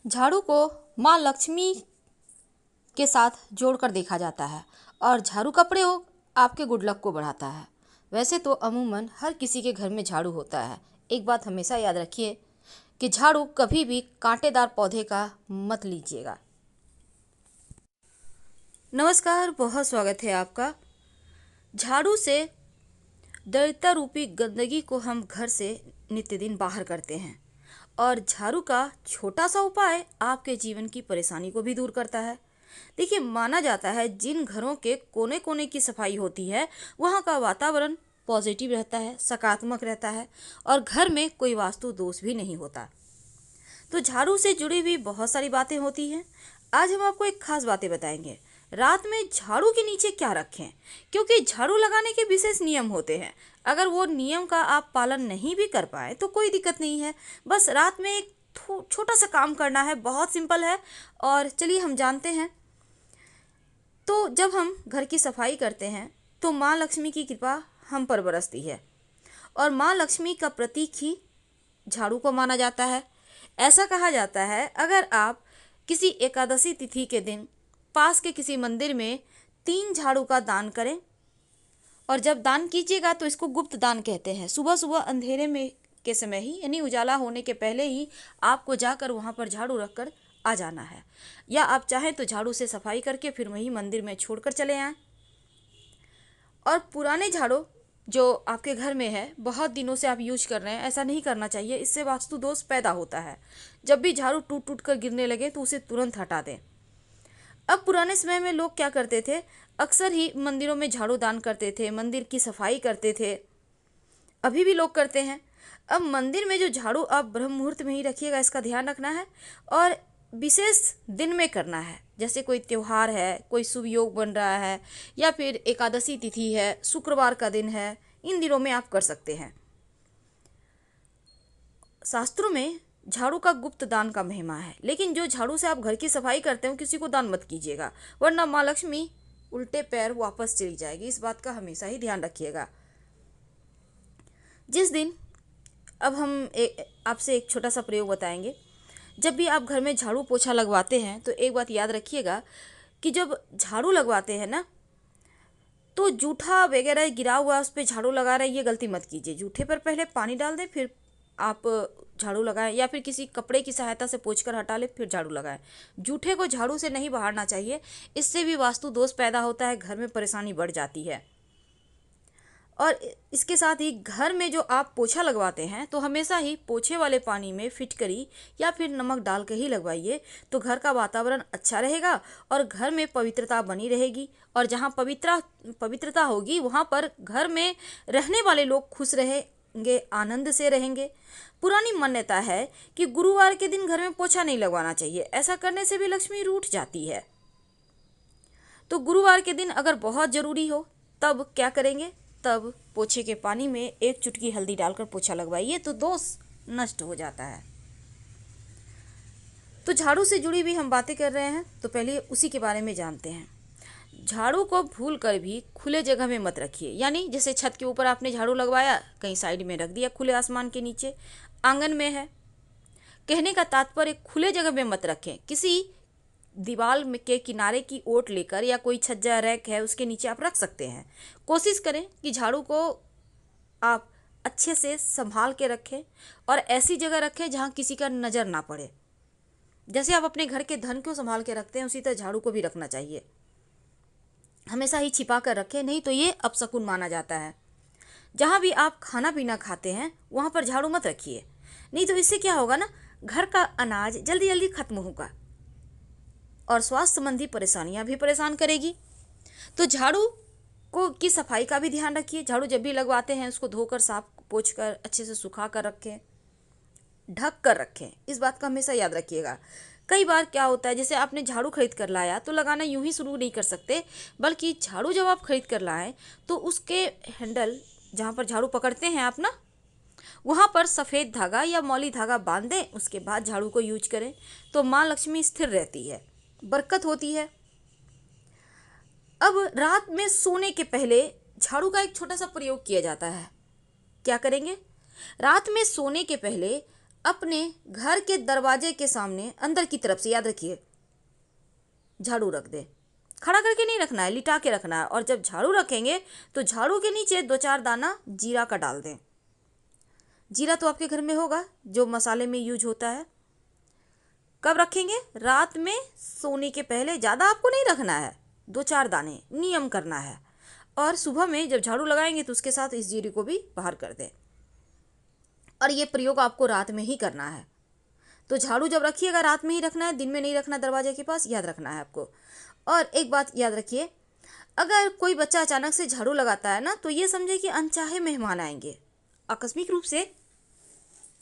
झाड़ू को माँ लक्ष्मी के साथ जोड़कर देखा जाता है और झाड़ू का प्रयोग आपके गुड लक को बढ़ाता है। वैसे तो अमूमन हर किसी के घर में झाड़ू होता है। एक बात हमेशा याद रखिए कि झाड़ू कभी भी कांटेदार पौधे का मत लीजिएगा। नमस्कार, बहुत स्वागत है आपका। झाड़ू से दरिद्रता रूपी गंदगी को हम घर से नित्य दिन बाहर करते हैं और झाड़ू का छोटा सा उपाय आपके जीवन की परेशानी को भी दूर करता है। देखिए, माना जाता है जिन घरों के कोने कोने की सफाई होती है वहाँ का वातावरण पॉजिटिव रहता है, सकारात्मक रहता है और घर में कोई वास्तु दोष भी नहीं होता। तो झाड़ू से जुड़ी हुई बहुत सारी बातें होती हैं। आज हम आपको एक खास बातें बताएंगे। रात में झाड़ू के नीचे क्या रखें, क्योंकि झाड़ू लगाने के विशेष नियम होते हैं। अगर वो नियम का आप पालन नहीं भी कर पाए तो कोई दिक्कत नहीं है। बस रात में एक छोटा सा काम करना है, बहुत सिंपल है। और चलिए हम जानते हैं। तो जब हम घर की सफाई करते हैं तो माँ लक्ष्मी की कृपा हम पर बरसती है और माँ लक्ष्मी का प्रतीक ही झाड़ू को माना जाता है। ऐसा कहा जाता है, अगर आप किसी एकादशी तिथि के दिन पास के किसी मंदिर में 3 झाड़ू का दान करें, और जब दान कीजिएगा तो इसको गुप्त दान कहते हैं। सुबह सुबह अंधेरे में के समय ही, यानी उजाला होने के पहले ही आपको जाकर वहाँ पर झाड़ू रखकर आ जाना है, या आप चाहें तो झाड़ू से सफाई करके फिर वही मंदिर में छोड़कर चले आएँ। और पुराने झाड़ू जो आपके घर में है, बहुत दिनों से आप यूज कर रहे हैं, ऐसा नहीं करना चाहिए। इससे वास्तु दोष पैदा होता है। जब भी झाड़ू टूट टूट कर गिरने लगे तो उसे तुरंत हटा दें। अब पुराने समय में लोग क्या करते थे, अक्सर ही मंदिरों में झाड़ू दान करते थे, मंदिर की सफाई करते थे। अभी भी लोग करते हैं। अब मंदिर में जो झाड़ू आप ब्रह्म मुहूर्त में ही रखिएगा, इसका ध्यान रखना है। और विशेष दिन में करना है, जैसे कोई त्योहार है, कोई शुभ योग बन रहा है, या फिर एकादशी तिथि है, शुक्रवार का दिन है, इन दिनों में आप कर सकते हैं। शास्त्रों में झाड़ू का गुप्त दान का महिमा है, लेकिन जो झाड़ू से आप घर की सफाई करते हो किसी को दान मत कीजिएगा, वरना माँ लक्ष्मी उल्टे पैर वापस चली जाएगी। इस बात का हमेशा ही ध्यान रखिएगा। जिस दिन अब हम आपसे एक छोटा सा प्रयोग बताएंगे। जब भी आप घर में झाड़ू पोछा लगवाते हैं तो एक बात याद रखिएगा कि जब झाड़ू लगवाते हैं ना, तो जूठा वगैरह गिरा हुआ उस पर झाड़ू लगा रहे हैं, ये गलती मत कीजिए। जूठे पर पहले पानी डाल दें, फिर आप झाड़ू लगाएं, या फिर किसी कपड़े की सहायता से पोंछकर हटा लें, फिर झाड़ू लगाएं। जूठे को झाड़ू से नहीं बहारना चाहिए, इससे भी वास्तु दोष पैदा होता है, घर में परेशानी बढ़ जाती है। और इसके साथ ही घर में जो आप पोछा लगवाते हैं तो हमेशा ही पोछे वाले पानी में फिटकरी या फिर नमक डाल के ही लगवाइए, तो घर का वातावरण अच्छा रहेगा और घर में पवित्रता बनी रहेगी। और जहाँ पवित्रता होगी वहाँ पर घर में रहने वाले लोग खुश रहेंगे, आनंद से रहेंगे। पुरानी मान्यता है कि गुरुवार के दिन घर में पोछा नहीं लगवाना चाहिए, ऐसा करने से भी लक्ष्मी रूठ जाती है। तो गुरुवार के दिन अगर बहुत ज़रूरी हो तब क्या करेंगे, तब पोछे के पानी में 1 चुटकी हल्दी डालकर पोछा लगवाइए, तो दोष नष्ट हो जाता है। तो झाड़ू से जुड़ी भी हम बातें कर रहे हैं, तो पहले उसी के बारे में जानते हैं। झाड़ू को भूल कर भी खुले जगह में मत रखिए, यानी जैसे छत के ऊपर आपने झाड़ू लगवाया, कहीं साइड में रख दिया, खुले आसमान के नीचे, आंगन में है। कहने का तात्पर्य खुले जगह में मत रखें। किसी दीवार के किनारे की ओट लेकर या कोई छज्जा रैक है उसके नीचे आप रख सकते हैं। कोशिश करें कि झाड़ू को आप अच्छे से संभाल के रखें और ऐसी जगह रखें जहां किसी का नज़र ना पड़े। जैसे आप अपने घर के धन को संभाल के रखते हैं, उसी तरह झाड़ू को भी रखना चाहिए। हमेशा ही छिपा कर रखें, नहीं तो ये अपशकुन माना जाता है। जहाँ भी आप खाना पीना खाते हैं वहाँ पर झाड़ू मत रखिए, नहीं तो इससे क्या होगा ना, घर का अनाज जल्दी जल्दी खत्म होगा और स्वास्थ्य संबंधी परेशानियां भी परेशान करेगी। तो झाड़ू को की सफाई का भी ध्यान रखिए। झाड़ू जब भी लगवाते हैं उसको धोकर, साफ पोंछ कर, अच्छे से सुखा कर रखें, ढक कर रखें। इस बात का हमेशा याद रखिएगा। कई बार क्या होता है, जैसे आपने झाड़ू खरीद कर लाया तो लगाना यूं ही शुरू नहीं कर सकते, बल्कि झाड़ू जब आप खरीद कर लाएं तो उसके हैंडल जहाँ पर झाड़ू पकड़ते हैं आप ना, वहाँ पर सफ़ेद धागा या मौली धागा बांध दें, उसके बाद झाड़ू को यूज करें, तो माँ लक्ष्मी स्थिर रहती है, बरकत होती है। अब रात में सोने के पहले झाड़ू का एक छोटा सा प्रयोग किया जाता है। क्या करेंगे, रात में सोने के पहले अपने घर के दरवाजे के सामने अंदर की तरफ से, याद रखिए, झाड़ू रख दें। खड़ा करके नहीं रखना है, लिटा के रखना है। और जब झाड़ू रखेंगे तो झाड़ू के नीचे 2-4 दाना जीरा का डाल दें। जीरा तो आपके घर में होगा, जो मसाले में यूज होता है। कब रखेंगे? रात में सोने के पहले। ज़्यादा आपको नहीं रखना है, 2-4 दाने, नियम करना है। और सुबह में जब झाड़ू लगाएंगे तो उसके साथ इस जीरे को भी बाहर कर दें। और ये प्रयोग आपको रात में ही करना है। तो झाड़ू जब रखिएगा रात में ही रखना है, दिन में नहीं रखना दरवाजे के पास, याद रखना है आपको। और एक बात याद रखिए, अगर कोई बच्चा अचानक से झाड़ू लगाता है ना, तो ये समझे कि अनचाहे मेहमान आएंगे। आकस्मिक रूप से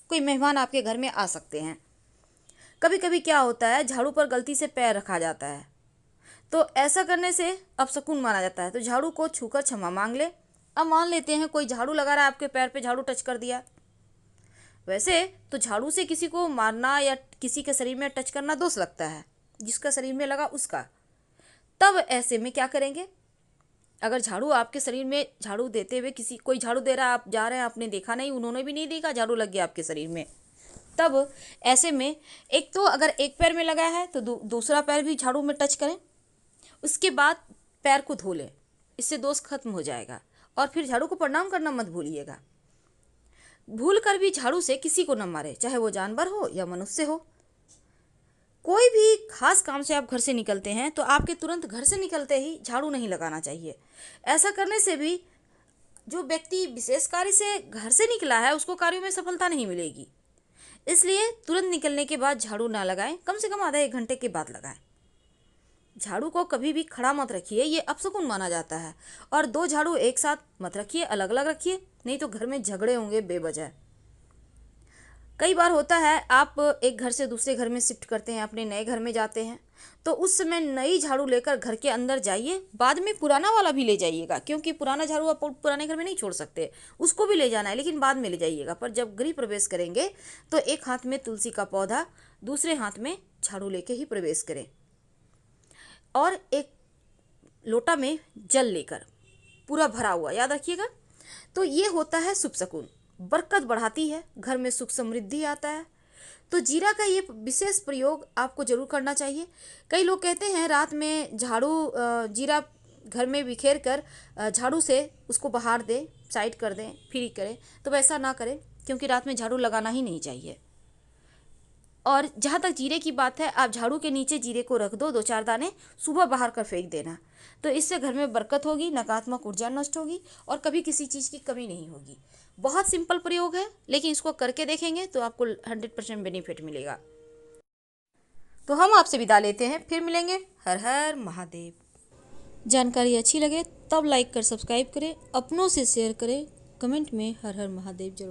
कोई मेहमान आपके घर में आ सकते हैं। कभी कभी क्या होता है, झाड़ू पर गलती से पैर रखा जाता है, तो ऐसा करने से अपशकुन माना जाता है। तो झाड़ू को छूकर क्षमा मांग ले। अब मान लेते हैं कोई झाड़ू लगा रहा है, आपके पैर पे झाड़ू टच कर दिया। वैसे तो झाड़ू से किसी को मारना या किसी के शरीर में टच करना दोष लगता है, जिसका शरीर में लगा उसका। तब ऐसे में क्या करेंगे? अगर झाड़ू आपके शरीर में, झाड़ू देते हुए कोई झाड़ू दे रहा है, आप जा रहे हैं, आपने देखा नहीं, उन्होंने भी नहीं देखा, झाड़ू लग गया आपके शरीर में, तब ऐसे में एक तो अगर एक पैर में लगा है तो दूसरा पैर भी झाड़ू में टच करें। उसके बाद पैर को धो लें, इससे दोष खत्म हो जाएगा। और फिर झाड़ू को प्रणाम करना मत भूलिएगा। भूल कर भी झाड़ू से किसी को न मारे, चाहे वो जानवर हो या मनुष्य हो। कोई भी खास काम से आप घर से निकलते हैं तो आपके तुरंत घर से निकलते ही झाड़ू नहीं लगाना चाहिए। ऐसा करने से भी जो व्यक्ति विशेष कार्य से घर से निकला है उसको कार्यों में सफलता नहीं मिलेगी। इसलिए तुरंत निकलने के बाद झाड़ू ना लगाएं, कम से कम आधा 1 घंटे के बाद लगाएं। झाड़ू को कभी भी खड़ा मत रखिए, ये अपशकुन माना जाता है। और 2 झाड़ू एक साथ मत रखिए, अलग अलग रखिए, नहीं तो घर में झगड़े होंगे बेवजह। कई बार होता है आप एक घर से दूसरे घर में शिफ्ट करते हैं, अपने नए घर में जाते हैं, तो उस समय नई झाड़ू लेकर घर के अंदर जाइए। बाद में पुराना वाला भी ले जाइएगा, क्योंकि पुराना झाड़ू आप पुराने घर में नहीं छोड़ सकते, उसको भी ले जाना है, लेकिन बाद में ले जाइएगा। पर जब गृह प्रवेश करेंगे तो एक हाथ में तुलसी का पौधा, दूसरे हाथ में झाड़ू लेके ही प्रवेश करें। और एक लोटा में जल लेकर, पूरा भरा हुआ, याद रखिएगा। तो ये होता है शुभ शकुन, बरकत बढ़ाती है, घर में सुख समृद्धि आता है। तो जीरा का ये विशेष प्रयोग आपको जरूर करना चाहिए। कई लोग कहते हैं रात में जीरा घर में बिखेर कर झाड़ू से उसको बाहर दें, साइड कर दें, फ्री करें। तो वैसा ना करें, क्योंकि रात में झाड़ू लगाना ही नहीं चाहिए। और जहाँ तक जीरे की बात है, आप झाड़ू के नीचे जीरे को रख दो, 2-4 दाने, सुबह बाहर कर फेंक देना। तो इससे घर में बरकत होगी, नकारात्मक ऊर्जा नष्ट होगी और कभी किसी चीज़ की कमी नहीं होगी। बहुत सिंपल प्रयोग है, लेकिन इसको करके देखेंगे तो आपको 100% बेनिफिट मिलेगा। तो हम आपसे विदा लेते हैं, फिर मिलेंगे। हर हर महादेव। जानकारी अच्छी लगे तब लाइक कर सब्सक्राइब करें, अपनों से शेयर करें, कमेंट में हर हर महादेव जरूर।